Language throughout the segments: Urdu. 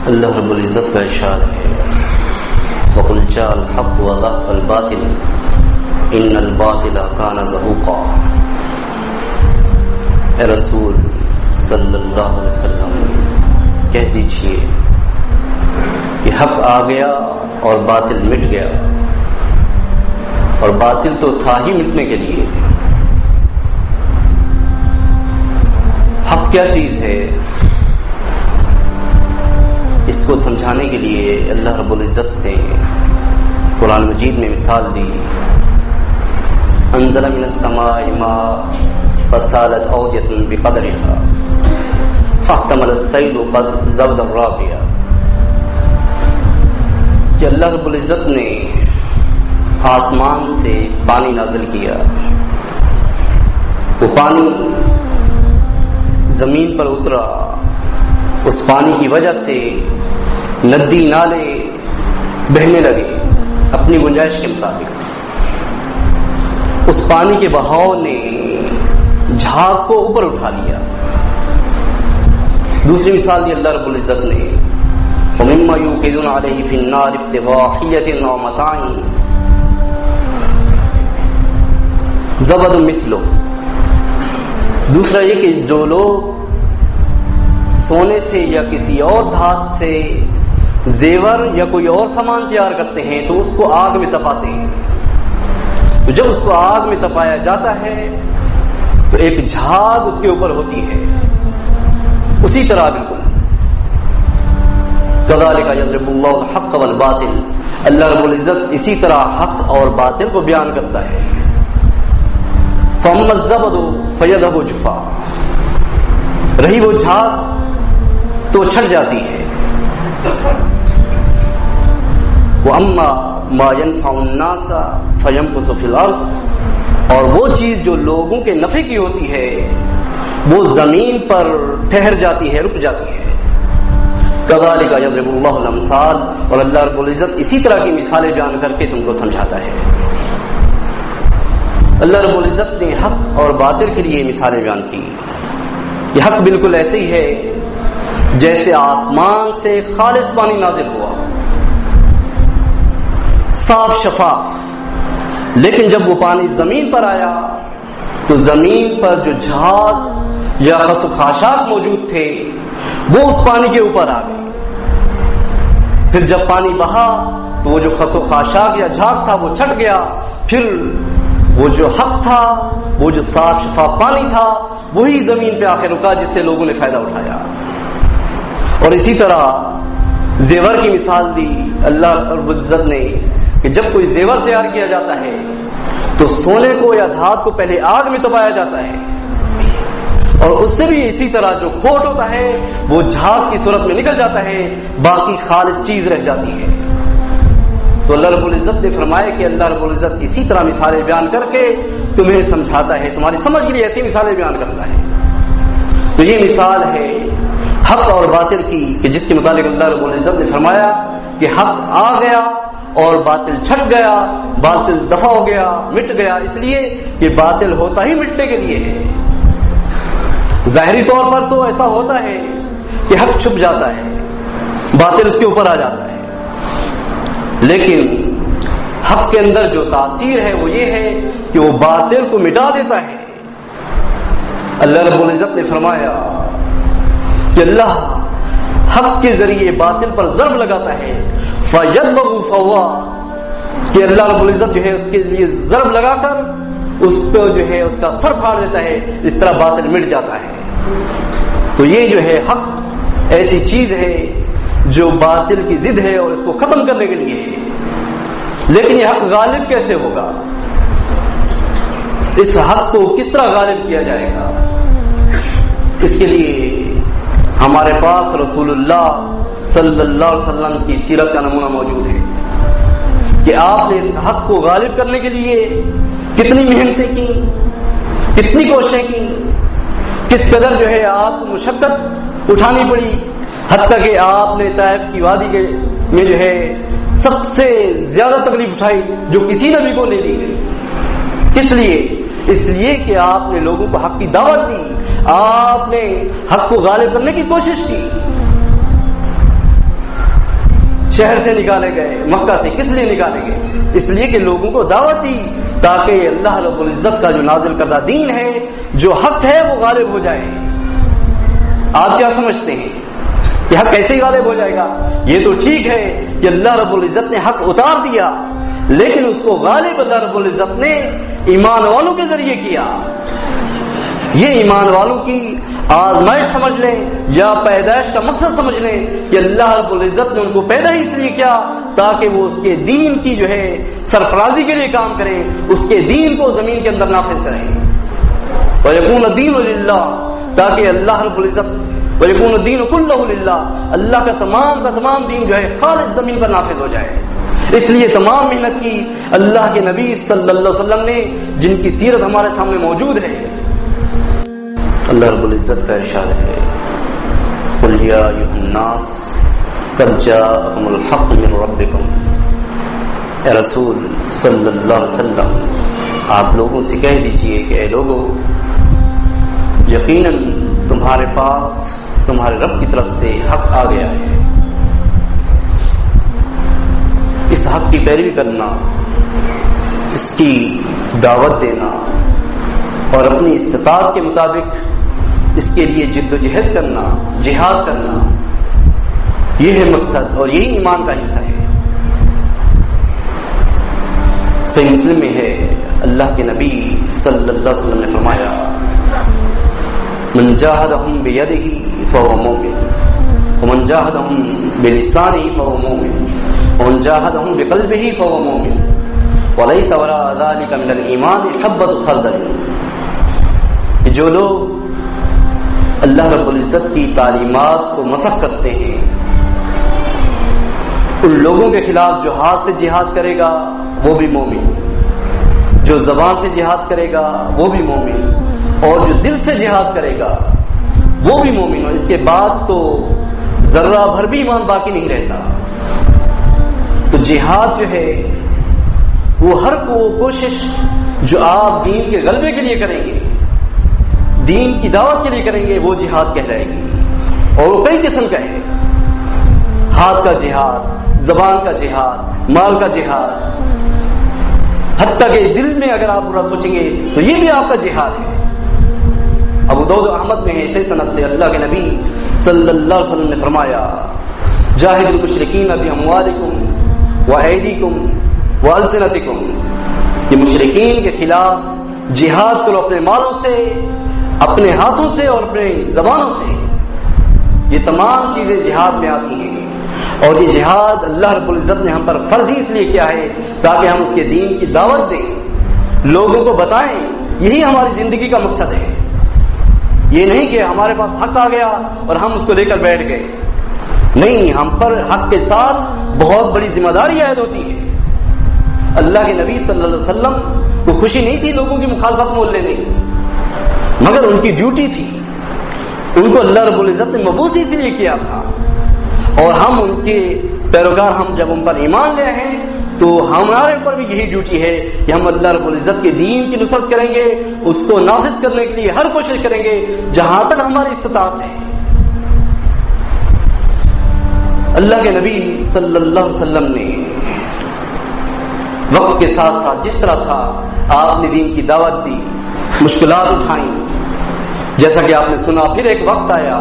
اللہ رب العزت کا ارشاد ہے وَقُلْ جَاءَ الْحَقُّ وَزَهَقَ الْبَاطِلُ إِنَّ الْبَاطِلَ كَانَ زَهُوقًا۔ اے رسول صلی اللہ علیہ وسلم کہہ دیجئے کہ حق آ گیا اور باطل مٹ گیا، اور باطل تو تھا ہی مٹنے کے لیے۔ حق کیا چیز ہے اس کو سمجھانے کے لیے اللہ رب العزت نے قرآن مجید میں مثال دی۔ انزل من السماء ماء فسالت اودية بقدرها فاحتمل السيل زبدا رابيا، کہ اللہ رب العزت نے آسمان سے پانی نازل کیا، وہ پانی زمین پر اترا، اس پانی کی وجہ سے ندی نالے بہنے لگے اپنی گنجائش کے مطابق۔ اس پانی کے بہاؤ نے جھاگ کو اوپر اٹھا لیا۔ دوسری مثال دی اللہ رب العزت نے وَمِمَّا يُوقِدُونَ عَلَيْهِ فِي النَّارِ ابْتِغَاءَ حِلْيَةٍ أَوْ مَتَاعٍ زَبَدٌ مِثْلُهُ۔ دوسرا یہ کہ جو لوگ سونے سے یا کسی اور دھات سے زیور یا کوئی اور سامان تیار کرتے ہیں تو اس کو آگ میں تپاتے ہیں، تو جب اس کو آگ میں تپایا جاتا ہے تو ایک جھاگ اس کے اوپر ہوتی ہے۔ اسی طرح بالکل کذالک یضرب اللہ الحق والباطل، اللہ رب العزت اسی طرح حق اور باطل کو بیان کرتا ہے۔ فَأَمَّا الزَّبَدُ فَيَذْهَبُ جُفَاءً، رہی وہ جھاگ تو چھٹ جاتی ہے۔ وَأَمَّا مَا يَنْفَعُ النَّاسَ فَيَمْكُثُ فِي الْأَرْضِ، اور وہ چیز جو لوگوں کے نفع کی ہوتی ہے وہ زمین پر ٹھہر جاتی ہے، رک جاتی ہے۔ کذالک یضرب اللہ الامثال، اور اللہ رب العزت اسی طرح کی مثالیں بیان کر کے تم کو سمجھاتا ہے۔ اللہ رب العزت نے حق اور باطل کے لیے مثالیں بیان کی۔ یہ حق بالکل ایسے ہی ہے جیسے آسمان سے خالص پانی نازل ہوا، صاف شفاف، لیکن جب وہ پانی زمین پر آیا تو زمین پر جو جھاگ یا خس و خاشاک موجود تھے وہ اس پانی کے اوپر آ گئے۔ پھر جب پانی بہا تو وہ جو خس و خاشاک یا جھاگ تھا وہ چھٹ گیا، پھر وہ جو حق تھا، وہ جو صاف شفاف پانی تھا، وہی زمین پہ آ کے رکا جس سے لوگوں نے فائدہ اٹھایا۔ اور اسی طرح زیور کی مثال دی اللہ رب العزت نے کہ جب کوئی زیور تیار کیا جاتا ہے تو سونے کو یا دھات کو پہلے آگ میں تپایا جاتا ہے، اور اس سے بھی اسی طرح جو کھوٹ ہوتا ہے وہ جھاگ کی صورت میں نکل جاتا ہے، باقی خالص چیز رہ جاتی ہے۔ تو اللہ رب العزت نے فرمایا کہ اللہ رب العزت اسی طرح مثالیں بیان کر کے تمہیں سمجھاتا ہے، تمہاری سمجھ کے لیے ایسی مثالیں بیان کرتا ہے۔ تو یہ مثال ہے حق اور باطل کی کہ جس کے متعلق اللہ رب العزت نے فرمایا کہ حق آ گیا اور باطل چھٹ گیا، باطل دفع ہو گیا، مٹ گیا، اس لیے کہ باطل ہوتا ہی مٹنے کے لیے ہے۔ ظاہری طور پر تو ایسا ہوتا ہے کہ حق چھپ جاتا ہے، باطل اس کے اوپر آ جاتا ہے، لیکن حق کے اندر جو تاثیر ہے وہ یہ ہے کہ وہ باطل کو مٹا دیتا ہے۔ اللہ رب العزت نے فرمایا کہ اللہ حق کے ذریعے باطل پر ضرب لگاتا ہے، فَيَدْبَغُ فَوَّا، کہ اللہ رب العزت جو ہے اس کے لیے ضرب لگا کر اس کو جو ہے اس کا سر پھاڑ دیتا ہے، اس طرح باطل مٹ جاتا ہے۔ تو یہ جو ہے حق ایسی چیز ہے جو باطل کی ضد ہے اور اس کو ختم کرنے کے لیے ہے، لیکن یہ حق غالب کیسے ہوگا؟ اس حق کو کس طرح غالب کیا جائے گا؟ اس کے لیے ہمارے پاس رسول اللہ صلی اللہ علیہ وسلم کی سیرت کا نمونہ موجود ہے کہ آپ نے اس حق کو غالب کرنے کے لیے کتنی محنتیں کی، کتنی کوششیں کی، کس قدر جو ہے آپ کو مشقت اٹھانی پڑی، حتیٰ کہ آپ نے طائف کی وادی میں جو ہے سب سے زیادہ تکلیف اٹھائی جو کسی نبی کو نہیں دی گئی۔ کس لیے؟ اس لیے کہ آپ نے لوگوں کو حق کی دعوت دی، آپ نے حق کو غالب کرنے کی کوشش کی۔ شہر سے نکالے گئے، مکہ سے کس لیے نکالے گئے؟ اس لیے کہ لوگوں کو دعوت دی تاکہ اللہ رب العزت کا جو نازل کردہ دین ہے، جو حق ہے، وہ غالب ہو جائے۔ آپ کیا سمجھتے ہیں کہ حق کیسے غالب ہو جائے گا؟ یہ تو ٹھیک ہے کہ اللہ رب العزت نے حق اتار دیا، لیکن اس کو غالب اللہ رب العزت نے ایمان والوں کے ذریعے کیا۔ یہ ایمان والوں کی آزمائش سمجھ لیں یا پیدائش کا مقصد سمجھ لیں کہ اللہ رب العزت نے ان کو پیدا ہی اس لیے کیا تاکہ وہ اس کے دین کی جو ہے سرفرازی کے لیے کام کریں، اس کے دین کو زمین کے اندر نافذ کریں۔ وَيَكُونَ الدِّينُ لِلَّهِ، تاکہ اللہ رب العزت وَيَكُونُ الدِّينُ كُلُّهُ لِلَّهِ، اللہ کا تمام دین جو ہے خالص زمین پر نافذ ہو جائے۔ اس لیے تمام محنت کی اللہ کے نبی صلی اللہ علیہ وسلم نے، جن کی سیرت ہمارے سامنے موجود ہے۔ اللہ رب العزت کا ارشاد ہے قُلْ يَا أَيُّهَا النَّاسُ قَدْ جَاءَكُمُ الْحَقُّ مِنْ رَبِّكُمْ، اے رسول صلی اللہ علیہ وسلم آپ لوگوں سے کہہ دیجئے کہ اے لوگو، یقیناً تمہارے پاس تمہارے رب کی طرف سے حق آ گیا ہے۔ اس حق کی پیروی کرنا، اس کی دعوت دینا اور اپنی استطاعت کے مطابق اس کے لیے جد و جہد کرنا، جہاد کرنا، یہ ہے مقصد اور یہی ایمان کا حصہ ہے۔ صحیح مسلم میں ہے، اللہ کے نبی صلی اللہ علیہ وسلم نے فرمایا من جاہدہم بیدہ فہو مومن ومن جاہدہم بلسانہ فہو مومن ومن جاہدہم بقلبہ فہو مومن ولیس وراء ذلک من الایمان حبۃ خردل۔ جو لوگ اللہ رب العزت کی تعلیمات کو مسخ کرتے ہیں، ان لوگوں کے خلاف جو ہاتھ سے جہاد کرے گا وہ بھی مومن، جو زبان سے جہاد کرے گا وہ بھی مومن، اور جو دل سے جہاد کرے گا وہ بھی مومن، اور اس کے بعد تو ذرہ بھر بھی ایمان باقی نہیں رہتا۔ تو جہاد جو ہے وہ ہر کوشش جو آپ دین کے غلبے کے لیے کریں گے، دین کی دعوت کے لیے کریں گے، وہ جہاد کہلائے گی، اور وہ کئی قسم کا ہے۔ ہاتھ کا جہاد، زبان کا جہاد، مال کا جہاد، حتیٰ کہ دل میں اگر آپ برا سوچیں گے تو یہ بھی آپ کا جہاد ہے۔ ابو داؤد احمد میں ہے صحیح سند سے اللہ کے نبی صلی اللہ علیہ وسلم نے فرمایا جاہد المشرکین باموالکم وایدیکم والسنتکم، یہ مشرکین کے خلاف جہاد کرو اپنے مالوں سے، اپنے ہاتھوں سے اور اپنے زبانوں سے۔ یہ تمام چیزیں جہاد میں آتی ہیں، اور یہ جہاد اللہ رب العزت نے ہم پر فرض ہی اس لیے کیا ہے تاکہ ہم اس کے دین کی دعوت دیں، لوگوں کو بتائیں۔ یہی ہماری زندگی کا مقصد ہے، یہ نہیں کہ ہمارے پاس حق آ گیا اور ہم اس کو لے کر بیٹھ گئے۔ نہیں، ہم پر حق کے ساتھ بہت بڑی ذمہ داری عائد ہوتی ہے۔ اللہ کے نبی صلی اللہ علیہ وسلم کو خوشی نہیں تھی لوگوں کی مخالفت مول لینے، مگر ان کی ڈیوٹی تھی، ان کو اللہ رب العزت نے مبعوث اس لیے کیا تھا، اور ہم ان کے پیروکار، ہم جب ان پر ایمان لے ہیں تو ہمارے اوپر بھی یہی ڈیوٹی ہے کہ ہم اللہ رب العزت کے دین کی نصرت کریں گے، اس کو نافذ کرنے کے لیے ہر کوشش کریں گے جہاں تک ہماری استطاعت ہے۔ اللہ کے نبی صلی اللہ علیہ وسلم نے وقت کے ساتھ ساتھ جس طرح تھا آپ نے دین کی دعوت دی، مشکلات اٹھائیں، جیسا کہ آپ نے سنا پھر ایک وقت آیا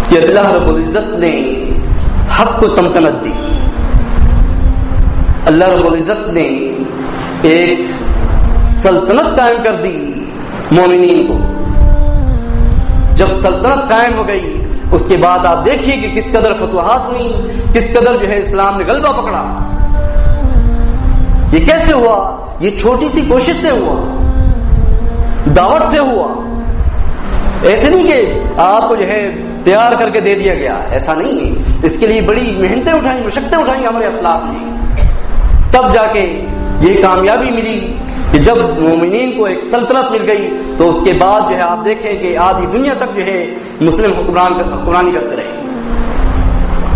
کہ اللہ رب العزت نے حق کو تمکنت دی، اللہ رب العزت نے ایک سلطنت قائم کر دی مومنین کو۔ جب سلطنت قائم ہو گئی اس کے بعد آپ دیکھیے کہ کس قدر فتوحات ہوئی، کس قدر جو ہے اسلام نے غلبہ پکڑا۔ یہ کیسے ہوا؟ یہ چھوٹی سی کوشش سے ہوا، دعوت سے ہوا۔ ایسے نہیں کہ آپ کو جو ہے تیار کر کے دے دیا گیا، ایسا نہیں ہے۔ اس کے لیے بڑی محنتیں اٹھائیں، مشقتیں اٹھائیں ہمارے اسلاف نے، تب جا کے یہ کامیابی ملی کہ جب مومنین کو ایک سلطنت مل گئی تو اس کے بعد جو ہے آپ دیکھیں کہ آدھی دنیا تک جو ہے مسلم حکمرانی کرتے رہے۔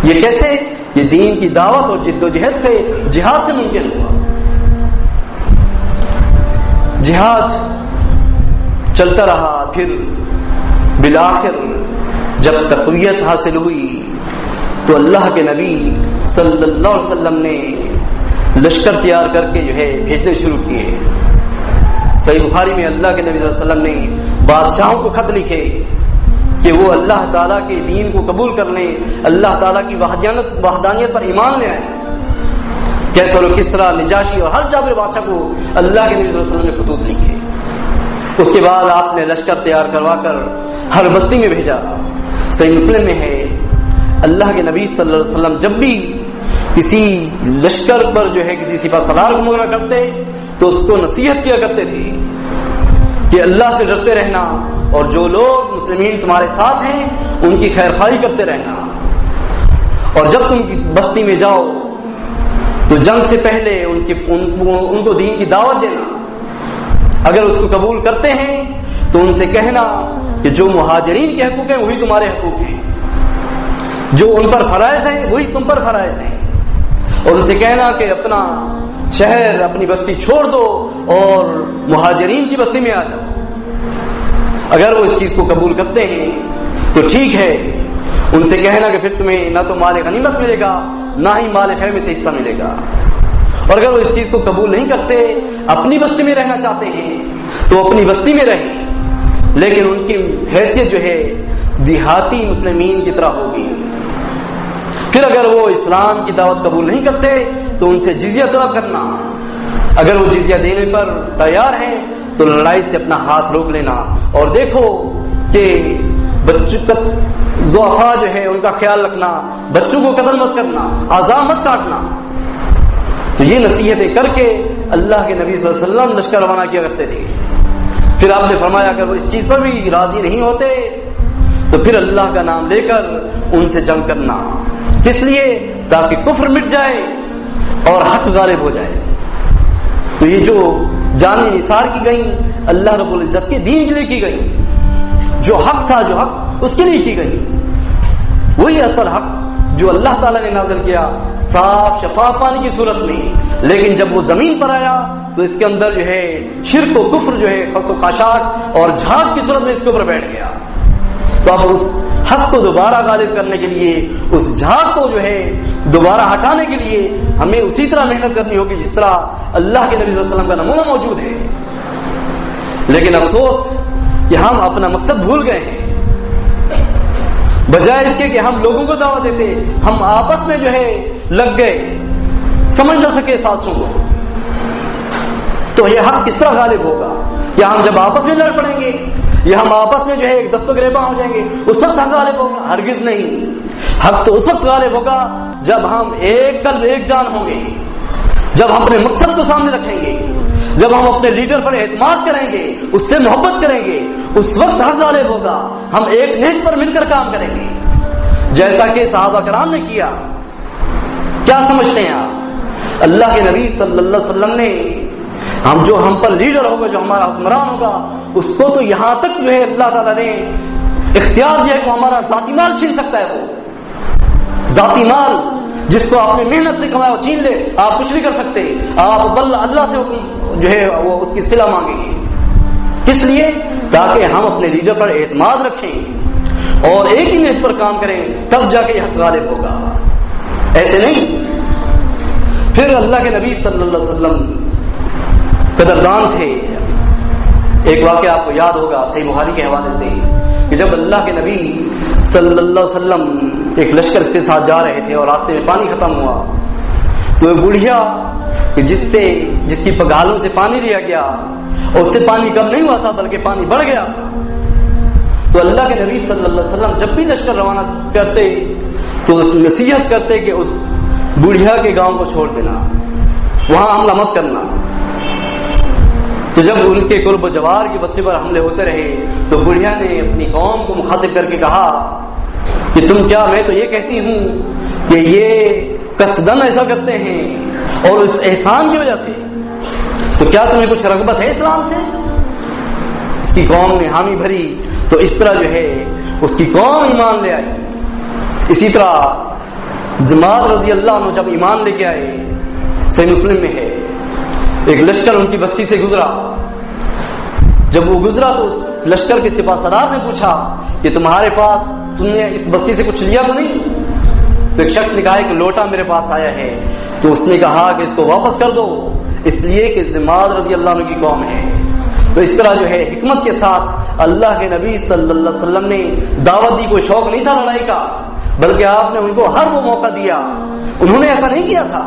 یہ کیسے؟ یہ دین کی دعوت اور جد و جہد سے، جہاد سے ممکن ہوا۔ جہاد چلتا رہا، پھر بالآخر جب تقویت حاصل ہوئی تو تو اللہ کے نبی صلی اللہ علیہ وسلم نے لشکر تیار کر کے جو ہے بھیجنے شروع کیے. صحیح بخاری میں اللہ کے نبی صلی اللہ علیہ وسلم نے بادشاہوں کو خط لکھے کہ وہ اللہ تعالیٰ کے دین کو قبول کر لیں, اللہ تعالیٰ کی وحدانیت پر ایمان لے آئیں. کیسر و کسرا, نجاشی اور ہر جابر بادشاہ کو اللہ کے نبی صلی اللہ علیہ وسلم نے خطوط لکھے. اس کے بعد آپ نے لشکر تیار کروا کر ہر بستی میں بھیجا. صحیح مسلم میں ہے اللہ کے نبی صلی اللہ علیہ وسلم جب بھی کسی لشکر پر جو ہے کسی سپہ سالار کو مقرر کرتے تو اس کو نصیحت کیا کرتے تھے کہ اللہ سے ڈرتے رہنا اور جو لوگ مسلمین تمہارے ساتھ ہیں ان کی خیر خواہی کرتے رہنا, اور جب تم کسی بستی میں جاؤ تو جنگ سے پہلے ان کو دین کی دعوت دینا. اگر اس کو قبول کرتے ہیں تو ان سے کہنا کہ جو مہاجرین کے حقوق ہیں وہی تمہارے حقوق ہیں, جو ان پر فرائض ہیں وہی تم پر فرائض ہیں, اور ان سے کہنا کہ اپنا شہر اپنی بستی چھوڑ دو اور مہاجرین کی بستی میں آ جاؤ. اگر وہ اس چیز کو قبول کرتے ہیں تو ٹھیک ہے, ان سے کہنا کہ پھر تمہیں نہ تو مال غنیمت ملے گا نہ ہی مال فیہ میں سے حصہ ملے گا. اور اگر وہ اس چیز کو قبول نہیں کرتے, اپنی بستی میں رہنا چاہتے ہیں تو اپنی بستی میں رہیں, لیکن ان کی حیثیت جو ہے دیہاتی مسلمین کی طرح ہوگی. پھر اگر وہ اسلام کی دعوت قبول نہیں کرتے تو ان سے جزیہ طلب کرنا. اگر وہ جزیہ دینے پر تیار ہیں تو لڑائی سے اپنا ہاتھ روک لینا, اور دیکھو کہ بچوں کا ضعفاء جو ہے ان کا خیال رکھنا, بچوں کو قتل مت کرنا, اعضاء مت کاٹنا. تو یہ نصیحتیں کر کے اللہ کے نبی صلی اللہ علیہ وسلم لشکر روانہ کیا کرتے تھے. پھر آپ نے فرمایا اگر وہ اس چیز پر بھی راضی نہیں ہوتے تو پھر اللہ کا نام لے کر ان سے جنگ کرنا. کس لیے؟ تاکہ کفر مٹ جائے اور حق غالب ہو جائے. تو یہ جو جانیں نثار کی گئیں اللہ رب العزت کے دین کے لیے کی گئیں, جو حق تھا جو حق اس کے لیے کی گئی, وہی اصل حق جو اللہ تعالیٰ نے نازل کیا صاف شفاف پانی کی صورت میں. لیکن جب وہ زمین پر آیا تو اس کے اندر جو ہے شرک و کفر جو ہے خس و خاشاک اور جھاگ کی صورت میں اس کے اوپر بیٹھ گیا. تو اب اس حق کو دوبارہ غالب کرنے کے لیے, اس جھاگ کو جو ہے دوبارہ ہٹانے کے لیے ہمیں اسی طرح محنت کرنی ہوگی جس طرح اللہ کے نبی صلی اللہ علیہ وسلم کا نمونہ موجود ہے. لیکن افسوس کہ ہم اپنا مقصد بھول گئے ہیں. بجائے اس کے کہ ہم لوگوں کو دعوت دیتے, ہم آپس میں جو ہے لگ گئے, سمجھ نہ سکے سازشوں کو. تو یہ حق کس طرح غالب ہوگا؟ کیا ہم جب آپس میں لڑ پڑیں گے یا ہم آپس میں جو ہے ایک دست و گریباں ہو جائیں گے اس وقت حق غالب ہوگا؟ ہرگز نہیں. حق تو اس وقت غالب ہوگا جب ہم ایک قلب ایک جان ہوں گے, جب ہم اپنے مقصد کو سامنے رکھیں گے, جب ہم اپنے لیڈر پر اعتماد کریں گے, اس سے محبت کریں گے, اس وقت حق غالب ہوگا. ہم ایک نہج پر مل کر کام کریں گے جیسا کہ صحابہ کرام نے کیا. کیا سمجھتے ہیں آپ؟ اللہ کے نبی صلی اللہ علیہ وسلم نے ہم پر لیڈر ہوگا, جو ہمارا حکمران ہوگا, اس کو تو یہاں تک جو ہے اللہ تعالیٰ نے اختیار دیا ہے کہ ہمارا ذاتی مال چھین سکتا ہے. وہ ذاتی مال جس کو آپ نے محنت سے کمایا وہ چھین لے, آپ کچھ نہیں کر سکتے. آپ بل اللہ سے حکم جو ہے وہ اس کی صلہ مانگیں گے. کس لیے؟ تاکہ ہم اپنے لیڈر پر اعتماد رکھیں اور ایک ہی نہج پر کام کریں, تب جا کے یہ حق غالب ہوگا. ایسے نہیں. پھر اللہ کے نبی صلی اللہ علیہ وسلم قدردان تھے. ایک واقعہ آپ کو یاد ہوگا صحیح بخاری کے حوالے سے کہ جب اللہ کے نبی صلی اللہ علیہ وسلم ایک لشکر کے ساتھ جا رہے تھے اور راستے میں پانی ختم ہوا تو ایک بڑھیا جس کی پگھالوں سے پانی لیا گیا اور اس سے پانی کم نہیں ہوا تھا بلکہ پانی بڑھ گیا تھا. تو اللہ کے نبی صلی اللہ علیہ وسلم جب بھی لشکر روانہ کرتے تو نصیحت کرتے کہ اس بڑھیا کے گاؤں کو چھوڑ دینا, وہاں حملہ مت کرنا. تو جب ان کے قرب و جوار کی بستی پر حملے ہوتے رہے تو بڑھیا نے اپنی قوم کو مخاطب کر کے کہا کہ تم کیا, میں تو یہ کہتی ہوں کہ یہ قصدن ایسا کرتے ہیں اور اس احسان کی وجہ سے, تو کیا تمہیں کچھ رغبت ہے اسلام سے؟ اس کی قوم نے حامی بھری تو اس طرح جو ہے اس کی قوم ایمان لے آئی. اسی طرح زماد رضی اللہ عنہ جب ایمان لے کے آئے, صحیح مسلم میں ہے, ایک لشکر ان کی بستی سے گزرا. جب وہ گزرا تو اس لشکر کے سپاہ سالار نے پوچھا کہ تمہارے پاس تم نے اس بستی سے کچھ لیا تو نہیں؟ تو ایک شخص نے کہا کہ لوٹا میرے پاس آیا ہے، تو اس نے کہا کہ اس کو واپس کر دو، اس لیے کہ زماد رضی اللہ عنہ کی قوم ہے۔ تو اس طرح جو ہے حکمت کے ساتھ اللہ کے نبی صلی اللہ علیہ وسلم نے دعوت دی۔ کوئی شوق نہیں تھا لڑائی کا، بلکہ آپ نے ان کو ہر وہ موقع دیا۔ انہوں نے ایسا نہیں کیا تھا،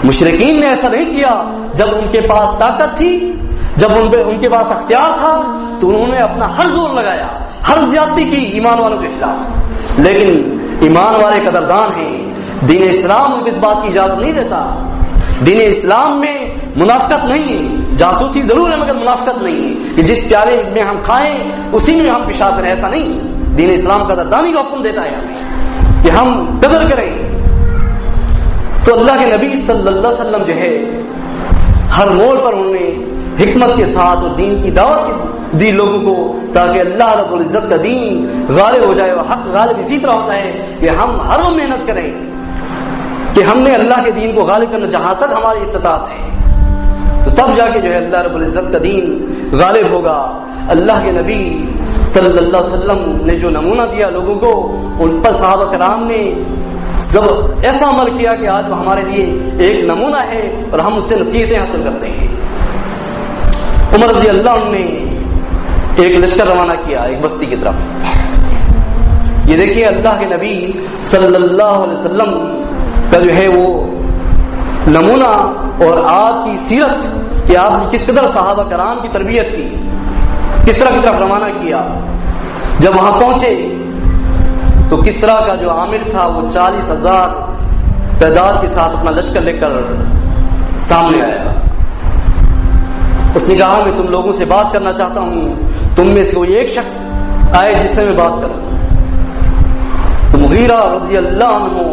مشرکین نے ایسا نہیں کیا۔ جب ان کے پاس طاقت تھی، جب ان کے پاس اختیار تھا، تو انہوں نے اپنا ہر زور لگایا، ہر زیادتی کی ایمان والوں کے خلاف۔ لیکن ایمان والے قدردان ہیں، دین اسلام ان کو اس بات کی اجازت نہیں دیتا۔ دین اسلام میں منافقت نہیں ہے، جاسوسی ضرور ہے مگر منافقت نہیں ہے کہ جس پیالے میں ہم کھائیں اسی میں ہم پیشاب کریں، ایسا نہیں۔ دین اسلام قدردانی کا حکم دیتا ہے ہمیں کہ ہم قدر کریں۔ تو اللہ کے نبی صلی اللہ علیہ وسلم جو ہے ہر موڑ پر انہوں نے حکمت کے ساتھ اور دین کی دعوت دی لوگوں کو، تاکہ اللہ رب العزت کا دین غالب ہو جائے۔ اور حق غالب اسی طرح ہوتا ہے کہ ہم ہر وہ محنت کریں کہ ہم نے اللہ کے دین کو غالب کرنا جہاں تک ہماری استطاعت ہے، تو تب جا کے جو ہے اللہ رب العزت کا دین غالب ہوگا۔ اللہ کے نبی صلی اللہ علیہ وسلم نے جو نمونہ دیا لوگوں کو، ان پر صحابہ کرام نے ایسا عمل کیا کہ آج وہ ہمارے لیے ایک نمونہ ہے اور ہم اس سے نصیحتیں حاصل کرتے ہیں۔ عمر رضی اللہ عنہ نے ایک لشکر روانہ کیا ایک بستی کی طرف۔ یہ دیکھیے اللہ کے نبی صلی اللہ علیہ وسلم کا جو ہے وہ نمونہ اور آپ کی سیرت کہ آپ نے کس قدر صحابہ کرام کی تربیت کی، کس طرح کی طرف روانہ کیا۔ جب وہاں پہنچے تو کسرا کا جو عامل تھا وہ 40,000 تعداد کے ساتھ اپنا لشکر لے کر سامنے آیا۔ اس نے کہا میں تم لوگوں سے بات کرنا چاہتا ہوں، تم میں سے کوئی ایک شخص آئے جس سے میں بات کروں۔ تو مغیرہ رضی اللہ عنہ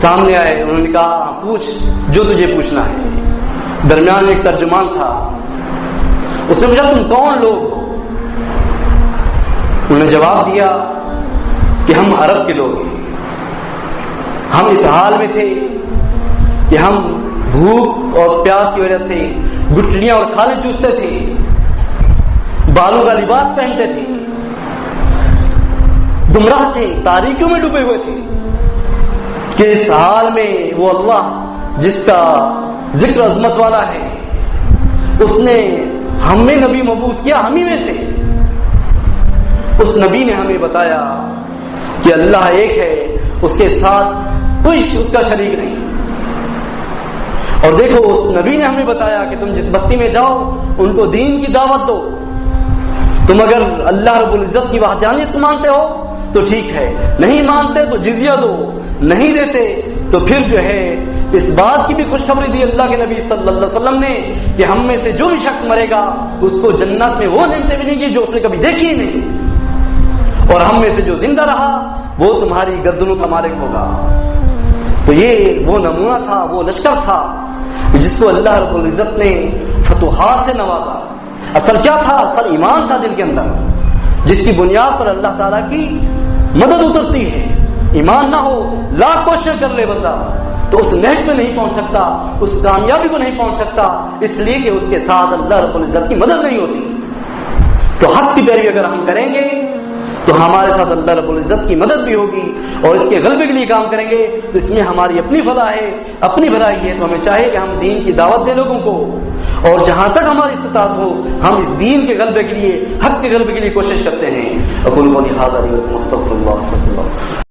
سامنے آئے، انہوں نے کہا پوچھ جو تجھے پوچھنا ہے۔ درمیان میں ایک ترجمان تھا، اس نے پوچھا تم کون لوگ ہو؟ انہوں نے جواب دیا کہ ہم عرب کے لوگ ہیں، ہم اس حال میں تھے کہ ہم بھوک اور پیاس کی وجہ سے گٹلیاں اور کھالیں چوستے تھے، بالوں کا لباس پہنتے تھے، گمراہ تھے، تاریکیوں میں ڈوبے ہوئے تھے کہ اس حال میں وہ اللہ جس کا ذکر عظمت والا ہے، اس نے ہمیں نبی مبعوث کیا، ہم ہی میں سے۔ اس نبی نے ہمیں بتایا کہ اللہ ایک ہے، اس کے ساتھ کوئی اس کا شریک نہیں۔ اور دیکھو اس نبی نے ہمیں بتایا کہ تم جس بستی میں جاؤ ان کو دین کی دعوت دو، تم اگر اللہ رب العزت کی وحدانیت کو مانتے ہو تو ٹھیک ہے، نہیں مانتے تو جزیہ دو، نہیں دیتے تو پھر جو ہے اس بات کی بھی خوشخبری دی اللہ کے نبی صلی اللہ علیہ وسلم نے کہ ہم میں سے جو بھی شخص مرے گا اس کو جنت میں وہ نعمتیں ملیں گی جو اس نے کبھی دیکھی ہی نہیں، اور ہم میں سے جو زندہ رہا وہ تمہاری گردنوں کا مالک ہوگا۔ تو یہ وہ نمونہ تھا، وہ لشکر تھا جس کو اللہ رب العزت نے فتوحات سے نوازا۔ اصل کیا تھا؟ اصل ایمان تھا دل کے اندر، جس کی بنیاد پر اللہ تعالیٰ کی مدد اترتی ہے۔ ایمان نہ ہو لاکھ کوشش کر لے بندہ تو اس نہج پہ نہیں پہنچ سکتا، اس کامیابی کو نہیں پہنچ سکتا، اس لیے کہ اس کے ساتھ اللہ رب العزت کی مدد نہیں ہوتی۔ تو حق کی پیروی اگر ہم کریں گے تو ہمارے ساتھ اللہ رب العزت کی مدد بھی ہوگی، اور اس کے غلبے کے لیے کام کریں گے تو اس میں ہماری اپنی فلاح ہے، اپنی بھلائی ہے۔ تو ہمیں چاہیے کہ ہم دین کی دعوت دیں لوگوں کو، اور جہاں تک ہماری استطاعت ہو ہم اس دین کے غلبے کے لیے، حق کے غلبے کے لیے کوشش کرتے ہیں۔ اقول قولی ھذا واستغفر اللہ